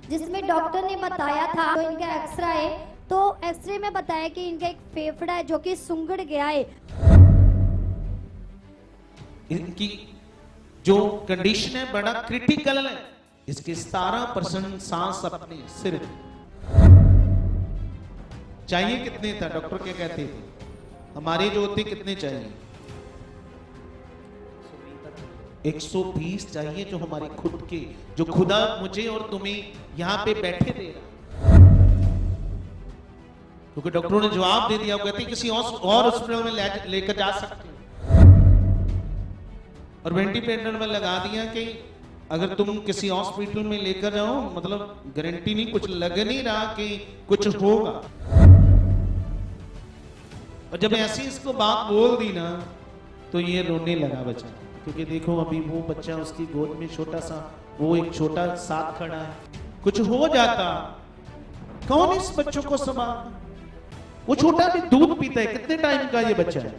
जिसमें डॉक्टर ने बताया था तो इनका एक्सरे है, तो एक्सरे में बताया कि इनका एक फेफड़ा है जो कि सुंगड़ गया है। इनकी जो कंडीशन है बड़ा क्रिटिकल है। इसके 17% सांस अपने सिर चाहिए। कितने था डॉक्टर क्या कहते थे? हमारे जो होते कितने चाहिए? 120 चाहिए, जो हमारे खुद के, जो खुदा मुझे और तुम्हें यहाँ पे बैठे दे रहा। क्योंकि डॉक्टरों ने जवाब दे दिया, कहते किसी और हॉस्पिटल में लेकर जा सकते हो, और वेंटिलेटर में लगा दिया कि अगर तुम किसी हॉस्पिटल में लेकर जाओ, मतलब गारंटी नहीं, कुछ लग नहीं रहा कि कुछ होगा। और जब ऐसी इसको बात बोल दी ना, तो ये रोने लगा बच्चा। क्योंकि देखो अभी वो बच्चा, उसकी गोद में छोटा सा, वो एक छोटा साथ खड़ा है। कुछ हो जाता, कौन इस बच्चों को संभाल? वो छोटा भी दूध पीता है। कितने टाइम का ये बच्चा है?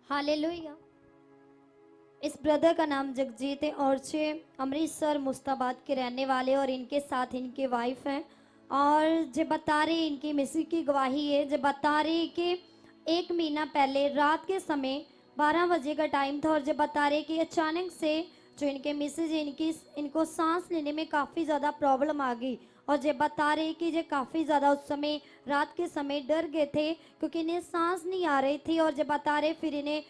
हालेलुया। इस ब्रदर का नाम जगजीत है और ये अमृतसर मुस्ताबाद के रहने वाले, और इनके साथ इनकी वाइफ हैं। और जो बता रही, इनकी मिसी की गवाही है, जो बता रही कि 1 महीना पहले रात के समय 12 बजे का टाइम था, और जो बता रहे कि अचानक से जो इनके मिसेज इनको सांस लेने में काफ़ी ज़्यादा प्रॉब्लम आ गई। और जो बता रहे कि जो काफ़ी ज़्यादा उस समय रात के समय डर गए थे, क्योंकि इन्हें सांस नहीं आ रही थी। और जो बता रहे फिर इन्हें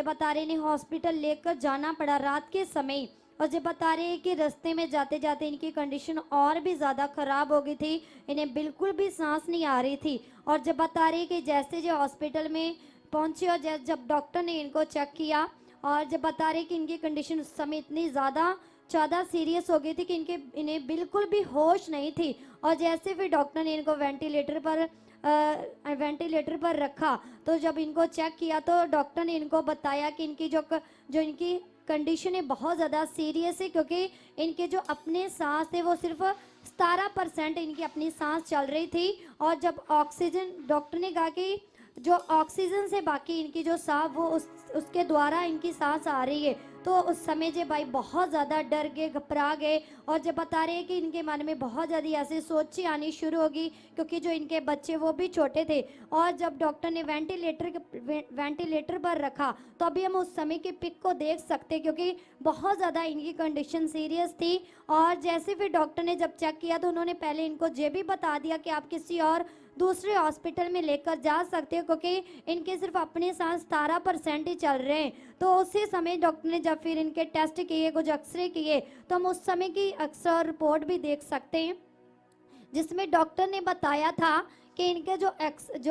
बता रहे इन्हें हॉस्पिटल लेकर जाना पड़ा रात के समय। और जो बता रहे हैं कि रास्ते में जाते जाते इनकी कंडीशन और भी ज़्यादा ख़राब हो गई थी, इन्हें बिल्कुल भी सांस नहीं आ रही थी। और जब बता रहे कि जैसे जो हॉस्पिटल में पहुंचे और जब डॉक्टर ने इनको चेक किया, और जब बता रहे कि इनकी कंडीशन उस समय इतनी ज़्यादा सीरियस हो गई थी कि इन्हें बिल्कुल भी होश नहीं थी। और जैसे फिर डॉक्टर ने इनको वेंटिलेटर पर रखा, तो जब इनको चेक किया तो डॉक्टर ने इनको बताया कि इनकी जो इनकी कंडीशन है बहुत ज़्यादा सीरियस है, क्योंकि इनके जो अपने सांस थे वो सिर्फ 17% इनकी अपनी सांस चल रही थी। और जब ऑक्सीजन, डॉक्टर ने कहा कि जो ऑक्सीजन से बाकी इनकी जो सांस वो उसके द्वारा इनकी सांस आ रही है। तो उस समय जे भाई बहुत ज़्यादा डर गए, घबरा गए। और जब बता रहे हैं कि इनके मन में बहुत ज़्यादा ऐसी सोचें आनी शुरू होगी, क्योंकि जो इनके बच्चे वो भी छोटे थे। और जब डॉक्टर ने वेंटिलेटर पर रखा, तो अभी हम उस समय की पिक को देख सकते, क्योंकि बहुत ज़्यादा इनकी कंडीशन सीरियस थी। और जैसे फिर डॉक्टर ने जब चेक किया, तो उन्होंने पहले इनको ये भी बता दिया कि आप किसी और दूसरे हॉस्पिटल में लेकर जा सकते हो, क्योंकि इनके सिर्फ अपने सांस 17% ही चल रहे हैं। तो उसी समय डॉक्टर ने जब फिर इनके टेस्ट किए, कुछ एक्सरे किए, तो हम उस समय की अक्सर रिपोर्ट भी देख सकते हैं, जिसमें डॉक्टर ने बताया था कि इनके जो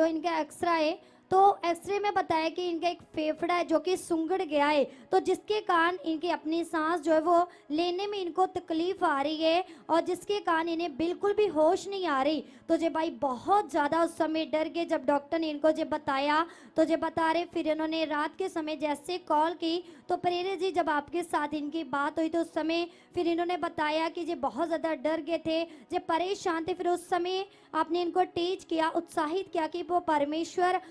इनका एक्सरा है, तो एक्सरे में बताया कि इनका एक फेफड़ा है जो कि सुंगड़ गया है, तो जिसके कारण इनकी अपनी सांस जो है वो लेने में इनको तकलीफ आ रही है, और जिसके कारण इन्हें बिल्कुल भी होश नहीं आ रही। तो जे भाई बहुत ज़्यादा उस समय डर गए जब डॉक्टर ने इनको जे बताया। तो जे बता रहे फिर इन्होंने रात के समय जैसे कॉल की, तो प्रेरित जी जब आपके साथ इनकी बात हुई, तो उस समय फिर इन्होंने बताया कि जे बहुत ज़्यादा डर गए थे, जे परेशान थे। फिर उस समय आपने इनको टीच किया, उत्साहित किया कि वो परमेश्वर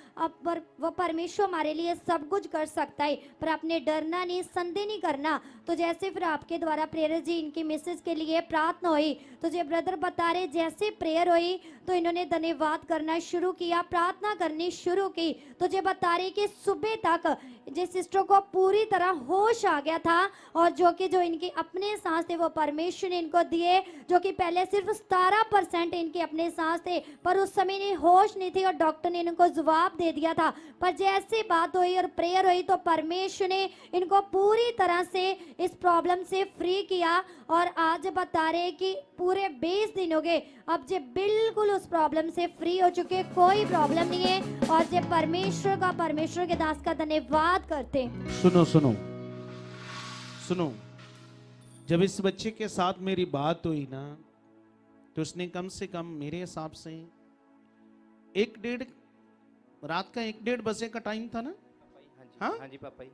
हमारे लिए सब कुछ कर सकता है, पर आपने डरना नहीं, संदेह नहीं करना। तो जैसे फिर आपके द्वारा प्रेरित जी इनकी मिसेज के लिए प्रार्थना हुई, तो जो ब्रदर बता रहे जैसे प्रेयर हुई, तो इन्होंने धन्यवाद करना शुरू किया, प्रार्थना करनी शुरू की। तो जो बता रहे कि सुबह तक जिस सिस्टर को पूरी तरह होश आ गया था, और जो इनके अपने सांस थे वो परमेश्वर ने इनको दिए, जो कि पहले सिर्फ 17% इनके अपने सांस थे, पर उस समय इन्हें होश नहीं थी, और डॉक्टर ने इनको जवाब दे दिया था। पर जैसे बात हुई और प्रेयर हुई, तो परमेश्वर ने इनको पूरी तरह से इस प्रॉब्लम से फ्री किया। और आज बता रहे कि पूरे 20 दिन हो गए, अब जे बिल्कुल उस प्रॉब्लम से फ्री हो चुके, कोई प्रॉब्लम नहीं है। और जे परमेश्वर के दास का धन्यवाद करते। सुनो सुनो सुनो, जब इस बच्चे के साथ मेरी बात हुई ना, तो उसने कम से कम मेरे हिसाब से 1-1.5 रात का 1-1.5 बजे का टाइम था ना? हाँ हाँ जी पापा जी।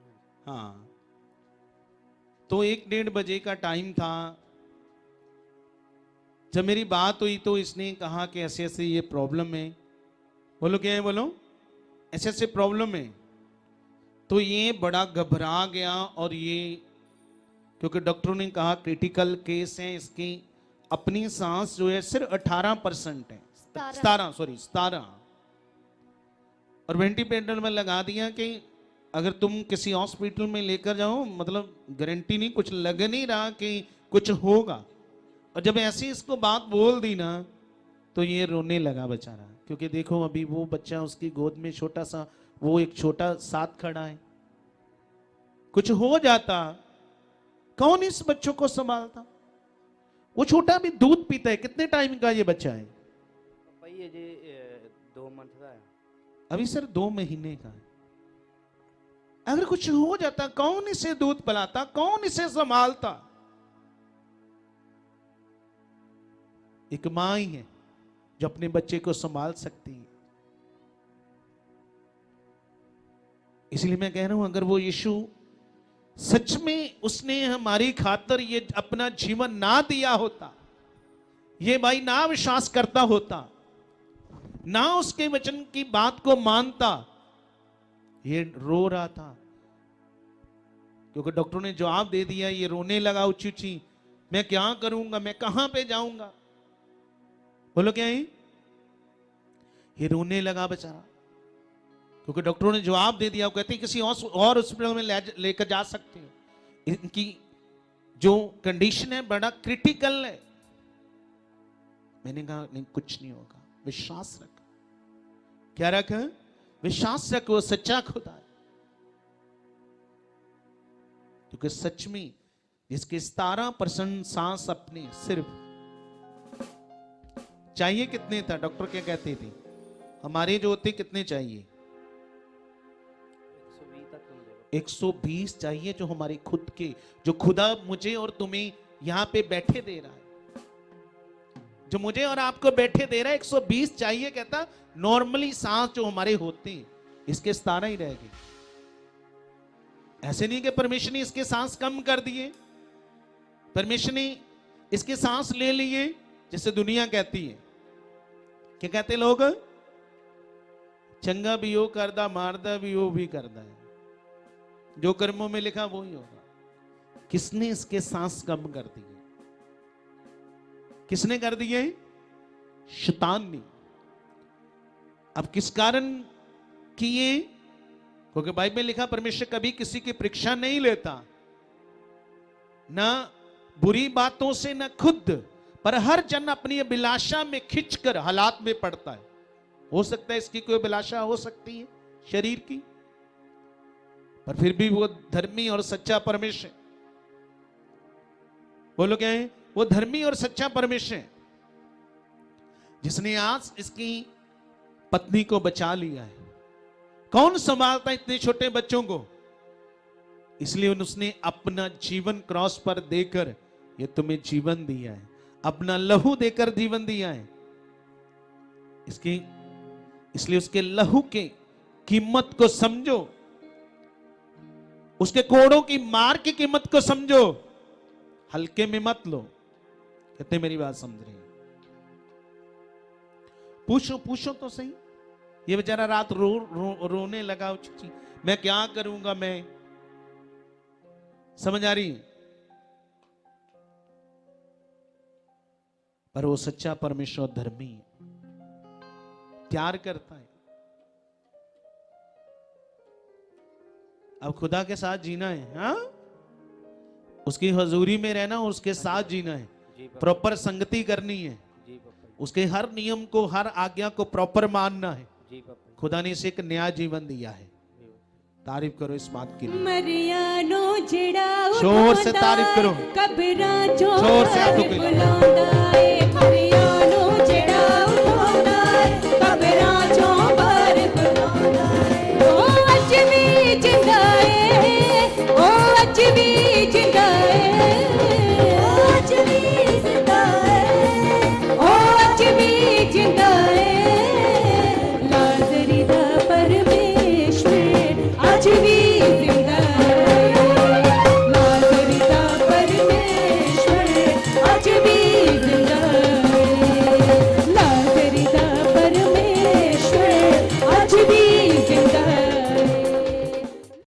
हाँ, तो 1-1.5 बजे का टाइम था। जब मेरी बात हुई तो इसने कहा कि ऐसे ऐसे ये प्रॉब्लम है। बोलो क्या है? बोलो ऐसे ऐसे प्रॉब्लम है। तो ये बड़ा घबरा गया और ये, क्योंकि डॉक्टरों ने कहा क्रिटिकल केस है, इसकी अपनी सांस जो है सिर्फ 18% है, 17 और वेंटिलेटर में लगा दिया कि अगर तुम किसी हॉस्पिटल में लेकर जाओ, मतलब गारंटी नहीं, कुछ लग नहीं रहा कि कुछ होगा। और जब ऐसी इसको बात बोल दी ना तो ये रोने लगा बेचारा, क्योंकि देखो अभी वो बच्चा उसकी गोद में छोटा सा, वो एक छोटा साथ खड़ा है। कुछ हो जाता, कौन इस बच्चों को संभालता? वो छोटा भी दूध पीता है। कितने टाइम का ये बच्चा है? ये 2 मंथ का है अभी सर 2 महीने का है। अगर कुछ हो जाता, कौन इसे दूध पिलाता, कौन इसे संभालता? एक मां ही है जो अपने बच्चे को संभाल सकती है। इसलिए मैं कह रहा हूं, अगर वो यीशु सच में उसने हमारी खातिर ये अपना जीवन ना दिया होता, ये भाई ना विश्वास करता होता, ना उसके वचन की बात को मानता, ये रो रहा था। क्योंकि डॉक्टरों ने जवाब दे दिया, ये रोने लगा ऊंची ऊंची, मैं क्या करूंगा, मैं कहां पे जाऊंगा? बोलो क्या है? ये रोने लगा बेचारा, क्योंकि डॉक्टरों ने जवाब दे दिया। वो कहते हैं किसी और हॉस्पिटल में लेकर जा सकते हैं, इनकी जो कंडीशन है बड़ा क्रिटिकल है। मैंने कहा नहीं, कुछ नहीं होगा, विश्वास रख। क्या रख? विश्वास रख, वो सच्चा खुदा है। क्योंकि सच में जिसके 17% सांस अपने सिर्फ चाहिए, कितने था डॉक्टर क्या कहते थे? हमारे जो होते कितने चाहिए? 120 चाहिए, जो हमारे खुद के, जो खुदा मुझे और तुम्हें यहां पे बैठे दे रहा है, जो मुझे और आपको बैठे दे रहा है, 120 चाहिए। कहता नॉर्मली सांस जो हमारे होते हैं इसके 17 ही रह गए। ऐसे नहीं कि परमेश्वर ने इसके सांस कम कर दिए, परमेश्वर ने इसके सांस ले लिए, जैसे दुनिया कहती है। क्या कहते लोग? चंगा भी हो करदा, मारदा भी हो भी करदा है, जो कर्मों में लिखा वो ही होगा। किसने इसके सांस कम कर दिए? किसने कर दिए? शैतान ने। अब किस कारण किए? क्योंकि बाइबल में लिखा परमेश्वर कभी किसी की परीक्षा नहीं लेता, ना बुरी बातों से, ना खुद, पर हर जन अपनी अभिलाषा में खिंचकर हालात में पड़ता है। हो सकता है इसकी कोई अभिलाषा हो सकती है शरीर की, पर फिर भी वो धर्मी और सच्चा परमेश्वर। बोलो क्या है? वो धर्मी और सच्चा परमेश्वर जिसने आज इसकी पत्नी को बचा लिया है। कौन संभालता इतने छोटे बच्चों को? इसलिए उसने अपना जीवन क्रॉस पर देकर ये तुम्हें जीवन दिया है, अपना लहू देकर जीवन दिया है। इसलिए उसके लहू के कीमत को समझो, उसके कोड़ों की मार की कीमत को समझो, हल्के में मत लो। कहते मेरी बात समझ रही? पूछो तो सही। ये बेचारा रात रोने लगा, मैं क्या करूंगा, मैं समझ आ रही? पर वो सच्चा परमेश्वर धर्मी प्यार करता है। अब खुदा के साथ जीना है, हाँ? उसकी हजूरी में रहना और उसके साथ जीना है, प्रॉपर संगति करनी है, उसके हर नियम को, हर आज्ञा को प्रॉपर मानना है। खुदा ने इसे एक नया जीवन दिया है। तारीफ करो इस बात की। शोर से तारीफ करो, शोर से आप लोग